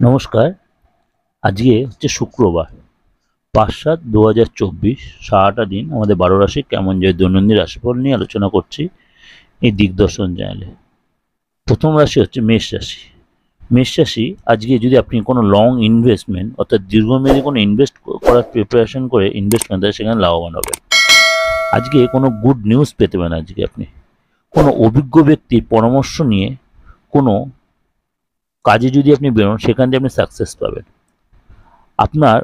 নমস্কার। আজকে হচ্ছে শুক্রবার ৫/৭/২০২৪। সারাটা দিন আমাদের ১২ রাশি কেমন যায় দৈনন্দিন রাশিফল নিয়ে আলোচনা করছি এই দিগদর্শন চ্যানেলে। প্রথম রাশি হচ্ছে মেষ রাশি। মেষ রাশি আজকে যদি আপনি কোনো লং ইনভেস্টমেন্ট অর্থাৎ দীর্ঘমেয়াদী কোনো ইনভেস্ট করার প্রিপারেশন করে ইনভেস্ট করেন তাহলে সেখানে লাভবান হবেন। আজকে কোনো গুড নিউজ পেতে পারেন। আজকে আপনি কোনো অভিজ্ঞ ব্যক্তির পরামর্শ নিয়ে কোনো কাজে যদি আপনি বেরোন সেখান থেকে আপনি সাকসেস পাবেন। আপনার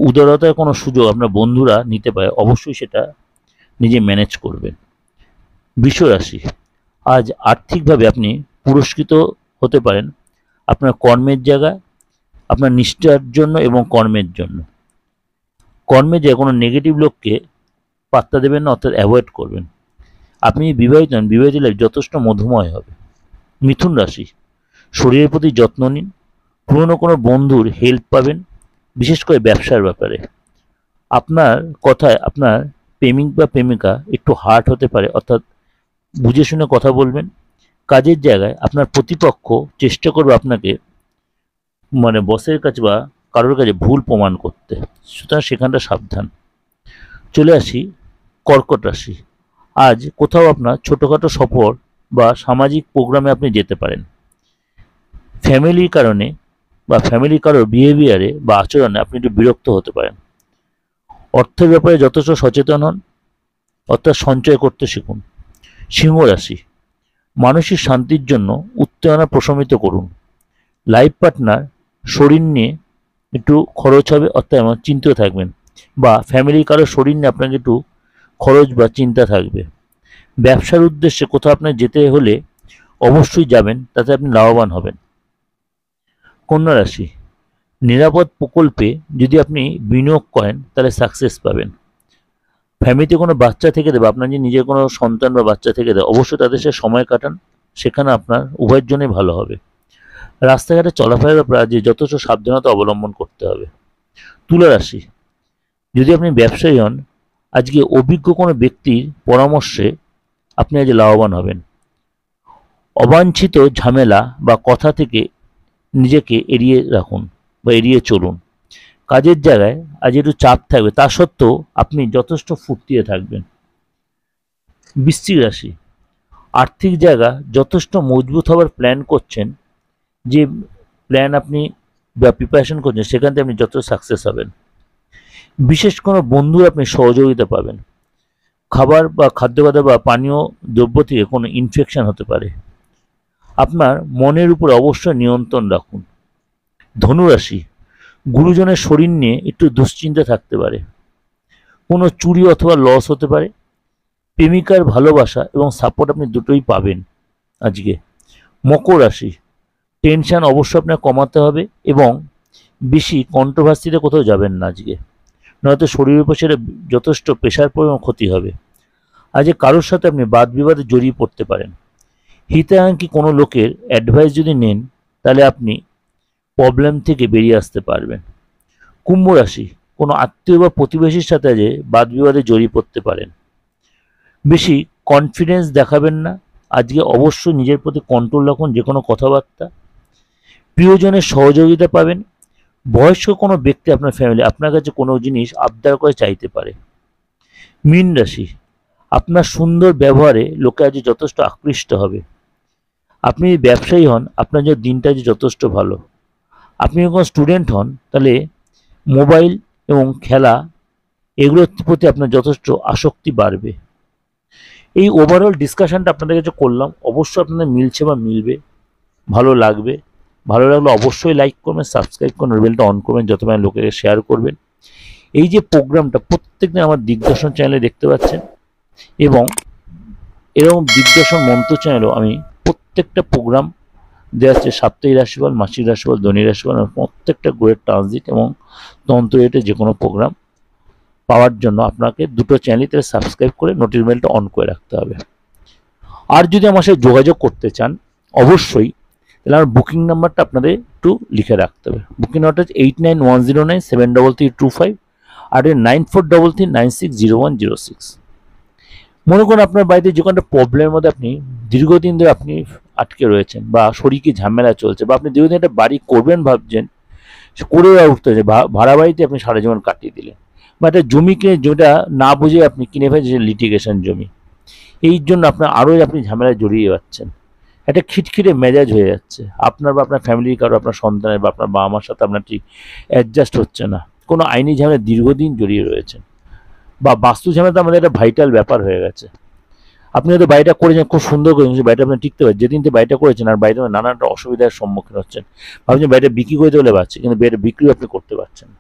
উদারতার কোনো সুযোগ আপনার বন্ধুরা নিতে পারে, অবশ্যই সেটা নিজে ম্যানেজ করবেন। বৃষ রাশি, আজ আর্থিকভাবে আপনি পুরস্কৃত হতে পারেন আপনার কর্মের জায়গায়, আপনার নিষ্ঠার জন্য এবং কর্মের জন্য। কর্মে যে কোনো নেগেটিভ লোককে পাত্তা দেবেন না, অর্থাৎ অ্যাভয়েড করবেন। আপনি বিবাহিত হন, বিবাহিত লাইফ যথেষ্ট মধুময় হবে। মিথুন রাশি, শরীরের প্রতি যত্ন নিন। পুরনো কোনো বন্ধুর হেল্প পাবেন, বিশেষ করে ব্যবসার ব্যাপারে। আপনার কথায় আপনার প্রেমিক বা প্রেমিকা একটু হার্ট হতে পারে, অর্থাৎ বুঝে শুনে কথা বলবেন। কাজের জায়গায় আপনার প্রতিপক্ষ চেষ্টা করবে আপনাকে বসের কাছে বা কারোর কাছে ভুল প্রমাণ করতে, সুতরাং সেখানটা সাবধান। চলে আসি কর্কট রাশি। আজ কোথাও আপনার ছোটোখাটো সফর বা সামাজিক প্রোগ্রামে আপনি যেতে পারেন। ফ্যামিলির কারণে বা ফ্যামিলি কারোর বিহেভিয়ারে বা আচরণে আপনি একটু বিরক্ত হতে পারেন। অর্থের ব্যাপারে যথেষ্ট সচেতন হন, অর্থাৎ সঞ্চয় করতে শিখুন। সিংহ রাশি, মানসিক শান্তির জন্য উত্তেজনা প্রশমিত করুন। লাইফ পার্টনার শরীর নিয়ে একটু খরচ হবে, অর্থাৎ এমন চিন্তিত থাকবেন, বা ফ্যামিলির কারো শরীর নিয়ে আপনাকে একটু খরচ বা চিন্তা থাকবে। ব্যবসার উদ্দেশ্যে কোথাও আপনার যেতে হলে অবশ্যই যাবেন, তাতে আপনি লাভবান হবেন। কন্যা রাশি, নিরাপদ প্রকল্পে যদি আপনি বিনিয়োগ করেন তাহলে সাকসেস পাবেন। ফ্যামিলিতে কোনো বাচ্চা থেকে দেবে, আপনার যে নিজের কোনো সন্তান বা বাচ্চা থেকে দেবে, অবশ্যই তাদের সাথে সময় কাটান, সেখানে আপনার উভয়ের জন্যই ভালো হবে। রাস্তাঘাটে চলাফেরার ব্যাপারে আজ যথেষ্ট সাবধানতা অবলম্বন করতে হবে। তুলা রাশি, যদি আপনি ব্যবসায়ী হন, আজকে অভিজ্ঞ কোনো ব্যক্তির পরামর্শে আপনি আজ লাভবান হবেন। অবাঞ্ছিত ঝামেলা বা কথা থেকে নিজেকে এড়িয়ে রাখুন বা এড়িয়ে চলুন। কাজের জায়গায় আজ একটু চাপ থাকবে, তা সত্ত্বেও আপনি যথেষ্ট ফুর্তিতে থাকবেন। বৃশ্চিক রাশি, আর্থিক জায়গা যথেষ্ট মজবুত হওয়ার প্ল্যান করছেন, যে প্ল্যান আপনি বা প্রিপারেশন করছেন সেখান থেকে আপনি যত সাকসেস হবেন। বিশেষ কোনো বন্ধুর আপনি সহযোগিতা পাবেন। খাবার বা খাদ্যবাদ বা পানীয় দ্রব্য থেকে কোনো ইনফেকশন হতে পারে। আপনার মনের উপর অবশ্যই নিয়ন্ত্রণ রাখুন। ধনুরাশি, গুরুজনের শরীর নিয়ে একটু দুশ্চিন্তা থাকতে পারে। কোনো চুরি অথবা লস হতে পারে। প্রেমিকার ভালোবাসা এবং সাপোর্ট আপনি দুটোই পাবেন আজকে। মকর রাশি, টেনশন অবশ্যই আপনার কমাতে হবে এবং বেশি কন্ট্রোভার্সিতে কোথাও যাবেন না আজকে, নয়তো শরীরের উপর সেটা যথেষ্ট প্রেশার পড়ে এবং ক্ষতি হবে। আজ কারোর সাথে আপনি বাদ বিবাদে জড়িয়ে পড়তে পারেন। হিতাকাঙ্ক্ষী কোনো লোকের অ্যাডভাইস যদি নেন তাহলে আপনি প্রবলেম থেকে বেরিয়ে আসতে পারবেন। কুম্ভ রাশি, কোনো আত্মীয় বা প্রতিবেশীর সাথে যে বাদ বিবাদে জড়িয়ে পড়তে পারেন। বেশি কনফিডেন্স দেখাবেন না আজকে, অবশ্যই নিজের প্রতি কন্ট্রোল রাখুন যে কোনো কথাবার্তা। প্রিয়জনের সহযোগিতা পাবেন। বয়স্ক কোনো ব্যক্তি আপনার ফ্যামিলি আপনার কাছে কোনো জিনিস আবদার করে চাইতে পারে। মীন রাশি, আপনার সুন্দর ব্যবহারে লোকে আজ যথেষ্ট আকৃষ্ট হবে। আপনি যদি ব্যবসায়ী হন, আপনার যে দিনটা আজ যথেষ্ট ভালো। আপনি যখন স্টুডেন্ট হন তাহলে মোবাইল এবং খেলা এগুলোর প্রতি আপনার যথেষ্ট আসক্তি বাড়বে। এই ওভারঅল ডিসকাশনটা আপনাদের কাছে করলাম, অবশ্যই আপনাদের মিলছে বা মিলবে, ভালো লাগবে। ভালো লাগলে অবশ্যই লাইক করবেন, সাবস্ক্রাইব করবেন, বেলটা অন করবেন, যত মানে লোকেকে শেয়ার করবেন। এই যে প্রোগ্রামটা প্রত্যেকদিন আমার দিগদর্শন চ্যানেলে দেখতে পাচ্ছেন, এবং এরকম দিগদর্শন মন্ত্র চ্যানেলও আমি প্রত্যেকটা প্রোগ্রাম দেওয়া হচ্ছে, সাপ্তাহিক রাশিফল, মাসিক রাশিফল, দৈনিক রাশিফল, প্রত্যেকটা গ্রহের ট্রানজিট এবং তন্ত্র রেটে যে কোনো প্রোগ্রাম পাওয়ার জন্য আপনাকে দুটো চ্যানেলই তাহলে সাবস্ক্রাইব করে নোটিফিকেশনটা অন করে রাখতে হবে। আর যদি আমার সাথে যোগাযোগ করতে চান অবশ্যই তাহলে আমার বুকিং নাম্বারটা আপনাদের একটু লিখে রাখতে হবে। বুকিং নাম্বারটা হচ্ছে 8910973325 আর 9433960106। মনে করুন আপনার বাড়িতে যে কোনো একটা প্রবলেমের মধ্যে আপনি দীর্ঘদিন ধরে আপনি আটকে রয়েছেন, বা শরীরে ঝামেলা চলছে, বা আপনি দীর্ঘদিন একটা বাড়ি করবেন ভাবছেন, করে উঠতে হচ্ছে, ভাড়া বাড়িতে আপনি সারা জীবন কাটিয়ে দিলেন, বা একটা জমিকে যেটা না বুঝে আপনি কিনে ফেলেছেন লিটিগেশন জমি, এই জন্য আপনার আরও আপনি ঝামেলায় জড়িয়ে যাচ্ছেন, একটা খিটখিটে মেজাজ হয়ে যাচ্ছে আপনার, বা আপনার ফ্যামিলির কারো, আপনার সন্তানের বা আপনার বাবা মার সাথে আপনার ঠিক অ্যাডজাস্ট হচ্ছে না, কোনো আইনি ঝামেলা দীর্ঘদিন জড়িয়ে রয়েছেন, বা বাস্তু ঝামেলা আমাদের একটা ভাইটাল ব্যাপার হয়ে গেছে। আপনি হয়তো বাড়িটা করেছেন, খুব সুন্দর করেছেন, সেই বাড়িটা আপনি টিকতে পারেন, যেদিন থেকে বাড়িটা করেছেন আর বাড়িতে নানান অসুবিধার সম্মুখীন হচ্ছেন, ভাবছেন বাড়িটা বিক্রি করে দিতে পারছি, কিন্তু বাড়িটা বিক্রিও আপনি করতে পারছেন না।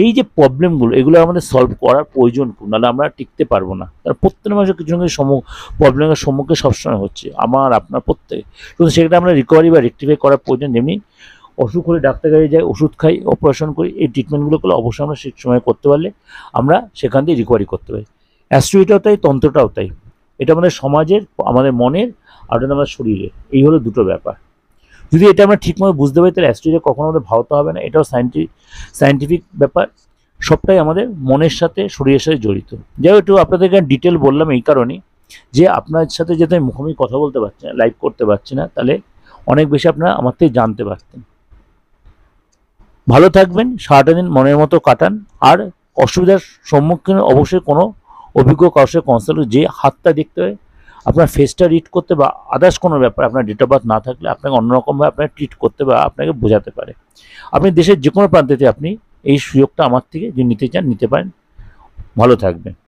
এই যে প্রবলেমগুলো, এগুলো আমাদের সলভ করার প্রয়োজন, নাহলে আমরা টিকতে পারবো না। কারণ প্রত্যেক মানুষের কিছু না কিছু প্রবলেমের সম্মুখীন সবসময় হচ্ছে, আমার আপনার প্রত্যেকে, কিন্তু সেটা আমরা রিকভারি বা রেক্টিফাই করার প্রয়োজন। যেমনি অসুখ হলে ডাক্তার কাছে যাই, ওষুধ খাই, অপারেশন করি, এই ট্রিটমেন্টগুলো করলে অবশ্যই আমরা ঠিক সময় করতে পারলে আমরা সেখান থেকে রিকভারি করতে পারি। অ্যাস্ট্রোইটাও তাই, তন্ত্রটাও তাই, এটা আমাদের সমাজের, আমাদের মনের, আর এটা আমাদের শরীরের, এই হলো দুটো ব্যাপার। যদি এটা আমরা ঠিকমতো বুঝতে পারি, তাহলে অ্যাস্ট্রোইটা কখনো আমাদের ভাবতে হবে না, এটাও সায়েন্টিফিক ব্যাপার, সবটাই আমাদের মনের সাথে, শরীরের সাথে জড়িত। যাই হোক, একটু আপনাদেরকে ডিটেল বললাম এই কারণেই, যে আপনার সাথে যাতে মুখোমুখি কথা বলতে পারছি না, লাইভ করতে পারছি না, তাহলে অনেক বেশি আপনারা আমার থেকে জানতে পারতেন। ভালো থাকবেন, সারাটা দিন মনের মতো কাটান, আর অসুবিধার সম্মুখীন অবশ্যই কোনো অভিজ্ঞ কারোর সাথে কনসাল্ট, যে হাতটা দেখতে হয়, আপনার ফেসটা রিড করতে, বা আদার্স কোনো ব্যাপার আপনার ডেট অফ বার্থ না থাকলে আপনাকে অন্যরকমভাবে আপনাকে ট্রিট করতে বা আপনাকে বোঝাতে পারে। আপনি দেশের যে কোনো প্রান্তেতে আপনি এই সুযোগটা আমার থেকে যে নিতে চান নিতে পারেন। ভালো থাকবেন।